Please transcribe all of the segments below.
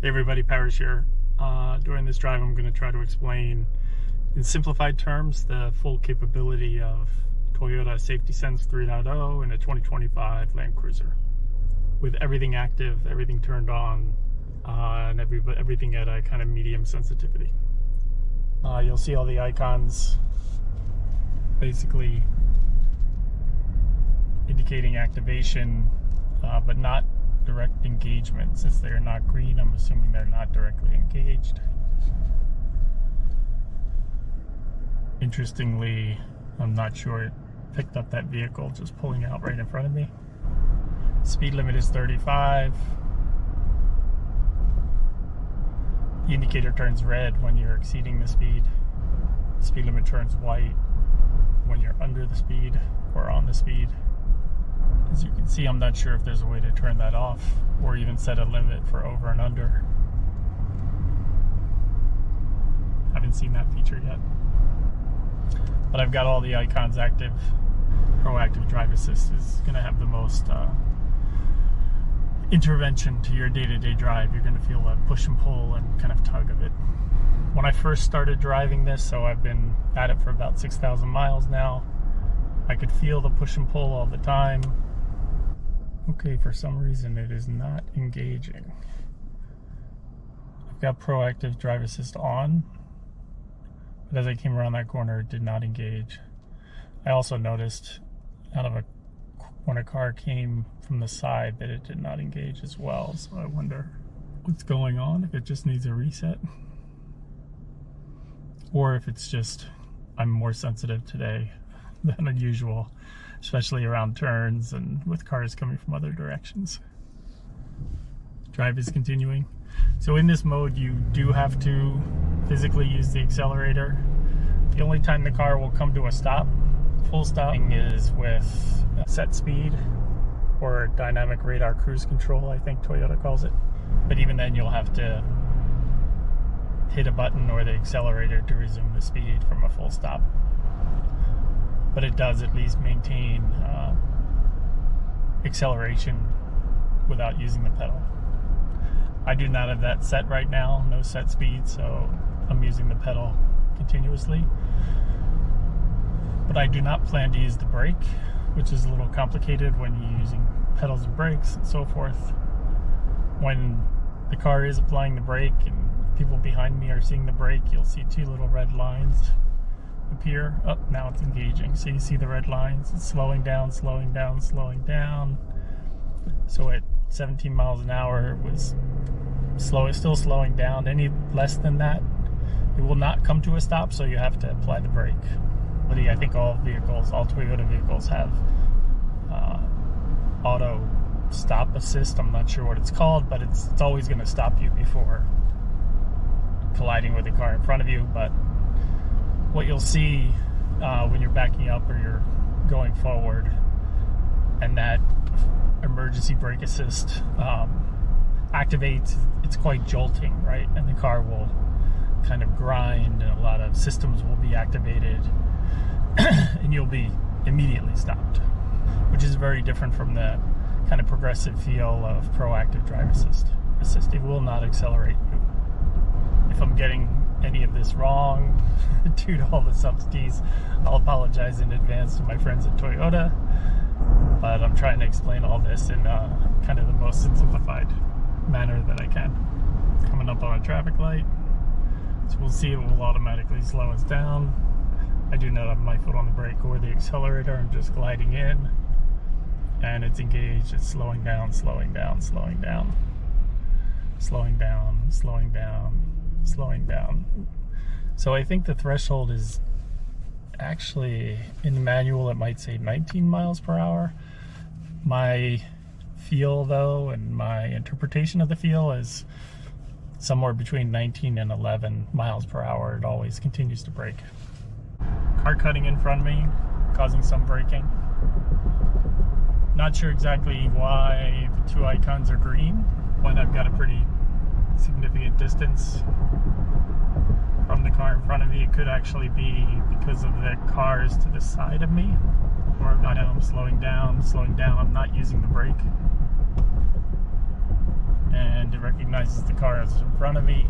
Hey everybody, Parrish here. During this drive I'm going to try to explain in simplified terms the full capability of Toyota Safety Sense 3.0 in a 2025 Land Cruiser. With everything active, everything turned on, and everything at a kind of medium sensitivity. You'll see all the icons basically indicating activation, but not direct engagement. Since they're not green, I'm assuming they're not directly engaged. Interestingly, I'm not sure it picked up that vehicle just pulling out right in front of me. Speed limit is 35. The indicator turns red when you're exceeding the speed. The speed limit turns white when you're under the speed or on the speed. As you can see, I'm not sure if there's a way to turn that off or even set a limit for over and under. Haven't seen that feature yet. But I've got all the icons active. Proactive Drive Assist is going to have the most intervention to your day-to-day drive. You're going to feel that push and pull and kind of tug of it. When I first started driving this, so I've been at it for about 6,000 miles now, I could feel the push and pull all the time. Okay, for some reason it is not engaging. I've got Proactive Drive Assist on, but as I came around that corner it did not engage. I also noticed when a car came from the side that it did not engage as well, so I wonder what's going on, if it just needs a reset, or if it's just I'm more sensitive today than unusual, especially around turns and with cars coming from other directions. Drive is continuing. So in this mode you do have to physically use the accelerator. The only time the car will come to a stop, full stop, is with set speed or dynamic radar cruise control, I think Toyota calls it. But even then you'll have to hit a button or the accelerator to resume the speed from a full stop. But it does at least maintain acceleration without using the pedal. I do not have that set right now, no set speed, so I'm using the pedal continuously. But I do not plan to use the brake, which is a little complicated when you're using pedals and brakes and so forth. When the car is applying the brake and people behind me are seeing the brake, you'll see two little red lines appear. Oh, now it's engaging. So you see the red lines. It's slowing down, slowing down, slowing down. So at 17 miles an hour it was slow. It's still slowing down. Any less than that, it will not come to a stop, so you have to apply the brake. I think all Toyota vehicles have auto stop assist. I'm not sure what it's called, but it's always going to stop you before colliding with the car in front of you. But what you'll see when you're backing up or you're going forward and that emergency brake assist activates, it's quite jolting, right? And the car will kind of grind and a lot of systems will be activated and you'll be immediately stopped, which is very different from the kind of progressive feel of Proactive Drive Assist. It will not accelerate you. If I'm getting any of this wrong due to all the subtleties, I'll apologize in advance to my friends at Toyota, but I'm trying to explain all this in kind of the most simplified manner that I can. Coming up on a traffic light, so we'll see it will automatically slow us down. I do not have my foot on the brake or the accelerator. I'm just gliding in and it's engaged. It's slowing down, slowing down, slowing down, slowing down, slowing down, slowing down. So I think the threshold is actually, in the manual it might say 19 miles per hour. My feel though, and my interpretation of the feel, is somewhere between 19 and 11 miles per hour. It always continues to brake. Car cutting in front of me, causing some braking. Not sure exactly why the two icons are green when I've got a pretty significant distance from the car in front of me. It could actually be because of the cars to the side of me, or I'm slowing down, I'm not using the brake. and it recognizes the car is in front of me.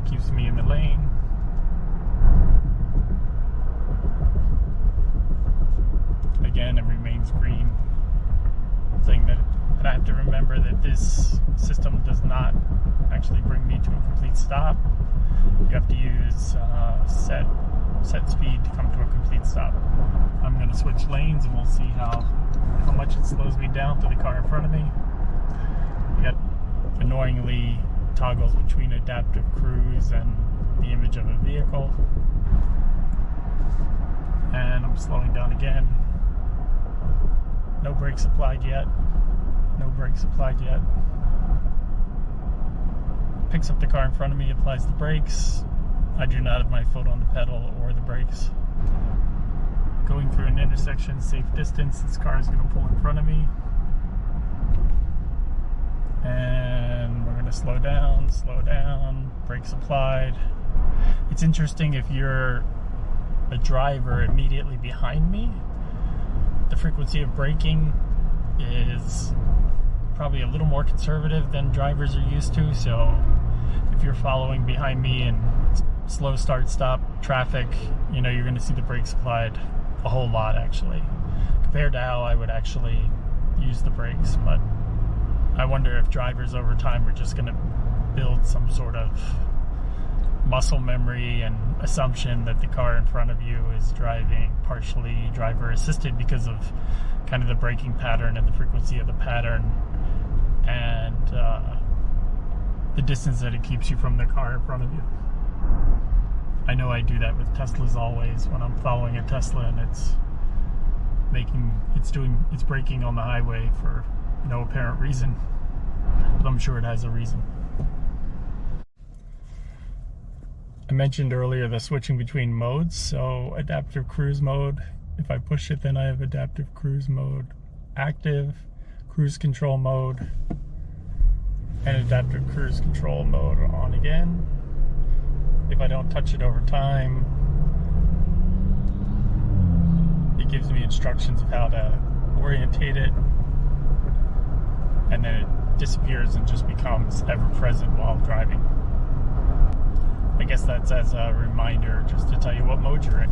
Keeps me in the lane. Again, it remains green, saying that I have to remember that this system does not actually bring me to a complete stop. You have to use set speed to come to a complete stop. I'm going to switch lanes and we'll see how much it slows me down to the car in front of me. You got annoyingly toggles between adaptive cruise and the image of a vehicle. And I'm slowing down again. No brakes applied yet. No brakes applied yet. Picks up the car in front of me, applies the brakes. I do not have my foot on the pedal or the brakes. Going through an intersection, safe distance. This car is going to pull in front of me. And we're going to slow down, brakes applied. It's interesting if you're a driver immediately behind me, the frequency of braking is probably a little more conservative than drivers are used to. So if you're following behind me in slow start stop traffic, you know, you're going to see the brakes applied a whole lot actually, compared to how I would actually use the brakes. But I wonder if drivers over time are just going to build some sort of muscle memory and assumption that the car in front of you is driving partially driver assisted because of kind of the braking pattern and the frequency of the pattern and the distance that it keeps you from the car in front of you. I know I do that with Teslas always when I'm following a Tesla and it's braking on the highway for no apparent reason, but I'm sure it has a reason. I mentioned earlier the switching between modes. So adaptive cruise mode, if I push it, then I have adaptive cruise mode active, cruise control mode, and adaptive cruise control mode on again. If I don't touch it over time, it gives me instructions of how to orientate it, and then it disappears and just becomes ever present while driving. I guess that's as a reminder just to tell you what mode you're in.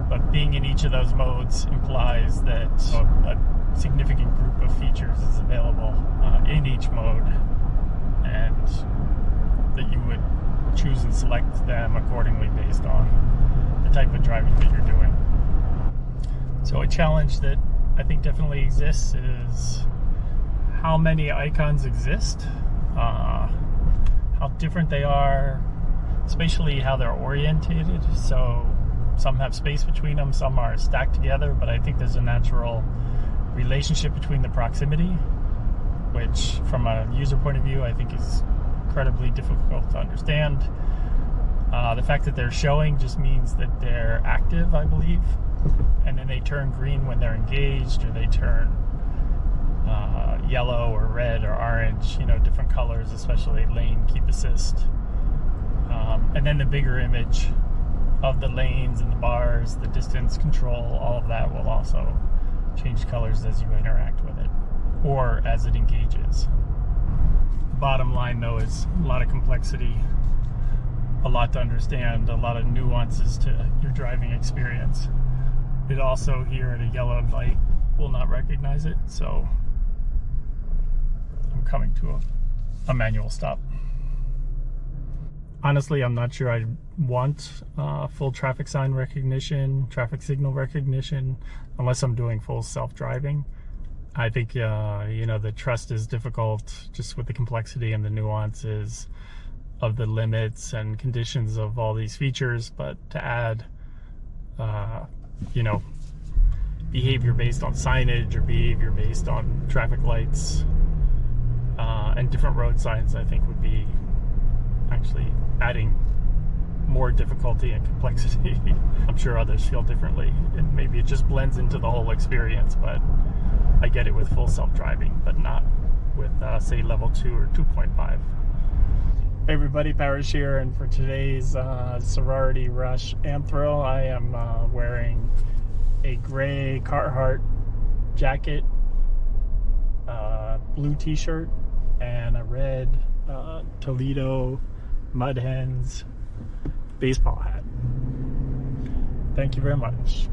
But being in each of those modes implies that a significant group of features is available in each mode, and that you would choose and select them accordingly based on the type of driving that you're doing. So a challenge that I think definitely exists is how many icons exist, how different they are, spatially how they're orientated. So some have space between them, some are stacked together, but I think there's a natural relationship between the proximity, which from a user point of view I think is incredibly difficult to understand. The fact that they're showing just means that they're active, I believe, and then they turn green when they're engaged, or they turn yellow or red or orange, you know, different colors, especially lane keep assist. And then the bigger image of the lanes and the bars, the distance control, all of that will also change colors as you interact with it or as it engages. The bottom line though is a lot of complexity, a lot to understand, a lot of nuances to your driving experience. It also here at a yellow light will not recognize it, so I'm coming to a manual stop. Honestly, I'm not sure I want full traffic sign recognition, traffic signal recognition, unless I'm doing full self-driving. I think, you know, the trust is difficult just with the complexity and the nuances of the limits and conditions of all these features, but to add, you know, behavior based on signage or behavior based on traffic lights and different road signs, I think would be actually adding more difficulty and complexity. I'm sure others feel differently, and maybe it just blends into the whole experience, but I get it with full self-driving, but not with say level 2 or 2.5. Hey everybody, Parrish here, and for today's sorority rush Amthrill, I am wearing a gray Carhartt jacket, blue t-shirt, and a red Toledo Mud Hens baseball hat. Thank you very much.